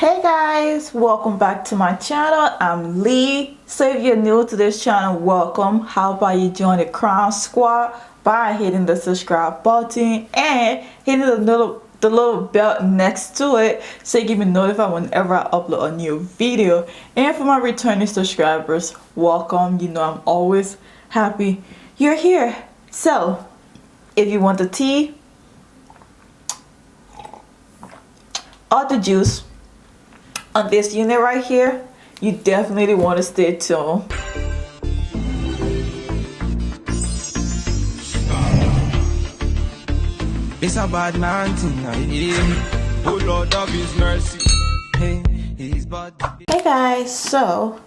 Hey guys, welcome back to my channel. I'm Lee. So if you're new to this channel, welcome. How about you join the Crownz Squad by hitting the subscribe button and hitting the little bell next to it so you get me notified whenever I upload a new video. And for my returning subscribers, welcome. You know I'm always happy you're here. So if you want the tea or the juice on this unit right here, you definitely want to stay tuned. It's a bad man tonight. Oh Lord of His mercy. Hey, He's bad. Hey guys, so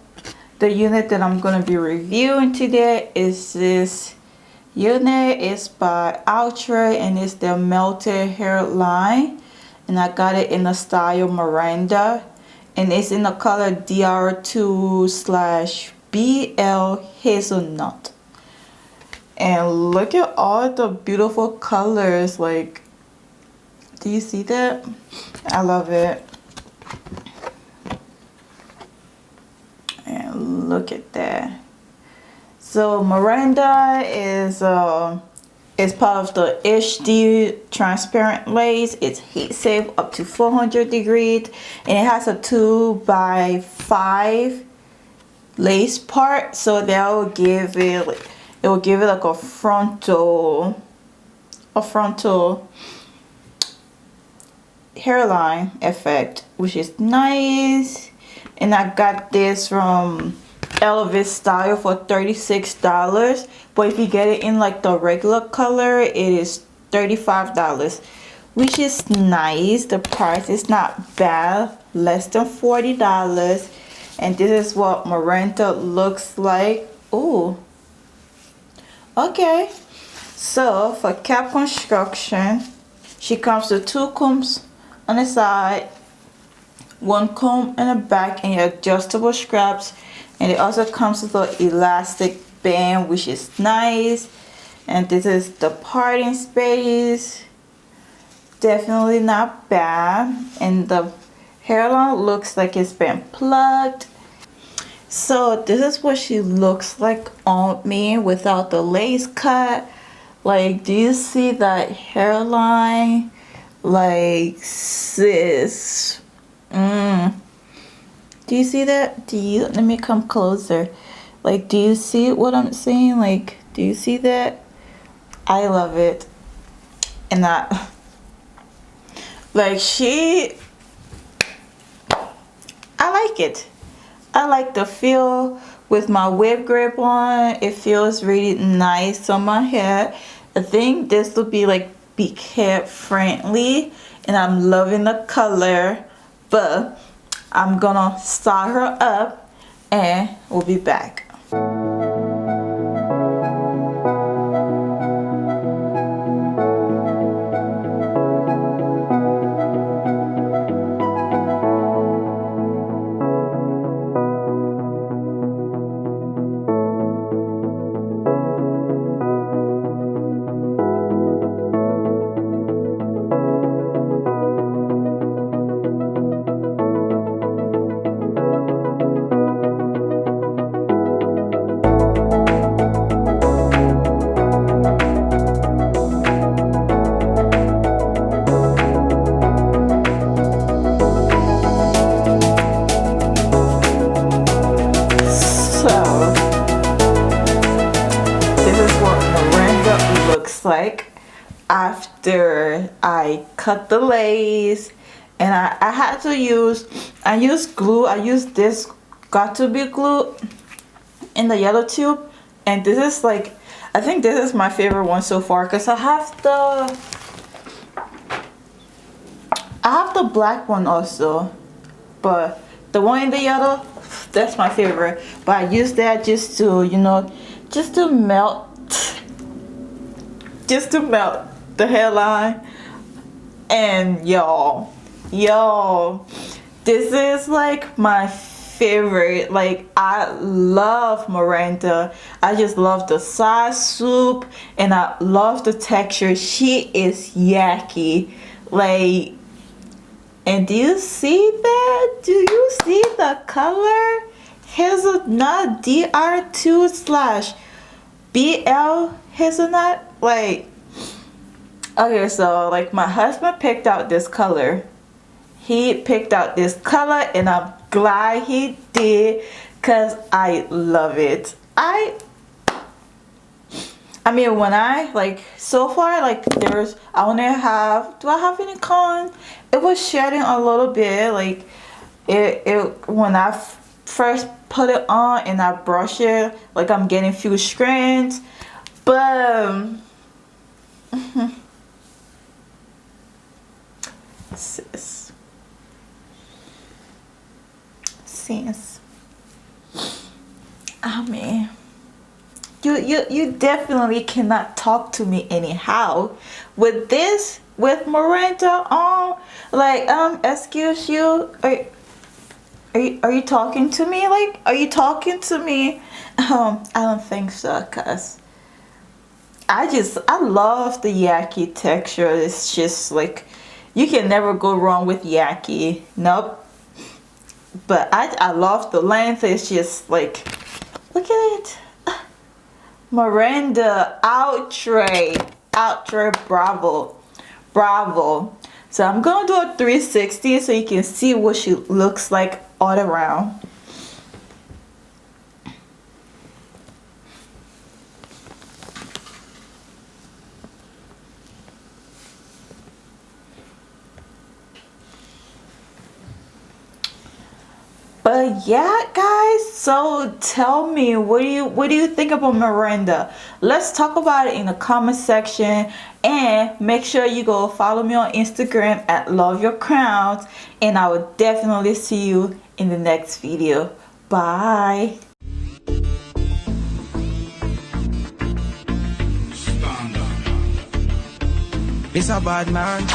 the unit that I'm gonna be reviewing today is this unit. It's by Outre and it's the melted hairline, and I got it in the style Myranda, and it's in the color DR2/BL Hazelnut. And look at all the beautiful colors. Like, do you see that? I love it. And look at that. So Myranda is part of the HD transparent lace. It's heat safe up to 400 degrees, and it has a 2x5 lace part, so that will give it like a frontal hairline effect, which is nice. And I got this from Elvis Style for $36, but if you get it in like the regular color, it is $35, which is nice. The price is not bad, less than $40. And this is what Myranda looks like. Ooh, okay. So for cap construction, she comes with 2 combs on the side, 1 comb in the back, and adjustable straps. And it also comes with an elastic band, which is nice. And this is the parting space. Definitely not bad. And the hairline looks like it's been plugged. So this is what she looks like on me without the lace cut. Like, do you see that hairline? Like, sis. Do you see that? Let me come closer. Like, do you see what I'm saying? Like, do you see that? I love it. And like, I like it. I like the feel with my whip grip on. It feels really nice on my hair. I think this will be like big hair friendly, and I'm loving the color. But I'm gonna style her up and we'll be back. Like after I cut the lace, and I had to use glue. I used this got to be glue in the yellow tube, and this is like, I think this is my favorite one so far, because I have the black one also, but the one in the yellow, that's my favorite. But I use that just to, you know, just to melt the hairline. And y'all, this is like my favorite. Like, I love Myranda. I just love the side swoop, and I love the texture. She is yucky. Like, And do you see that? Do you see the color? Hazelnut DR2/BL Hazelnut. Like, okay, so like my husband picked out this color. He picked out this color, and I'm glad he did, cause I love it. I mean, when I like so far, like I only have, do I have any con? It was shedding a little bit, like it when I first put it on and I brush it, like I'm getting few strands, but sis, I mean, you definitely cannot talk to me anyhow with this, with Myranda on. Like, excuse you, are you talking to me? Like, are you talking to me? I don't think so, cause I love the yaki texture. It's just like, you can never go wrong with yaki. Nope. But I love the length. It's just like, look at it. Myranda, Outre, bravo. So I'm gonna do a 360 so you can see what she looks like all around. But yeah, guys, so tell me, what do you think about Myranda? Let's talk about it in the comment section, and make sure you go follow me on Instagram at loveyourcrownz, and I will definitely see you in the next video. Bye. It's a bad man.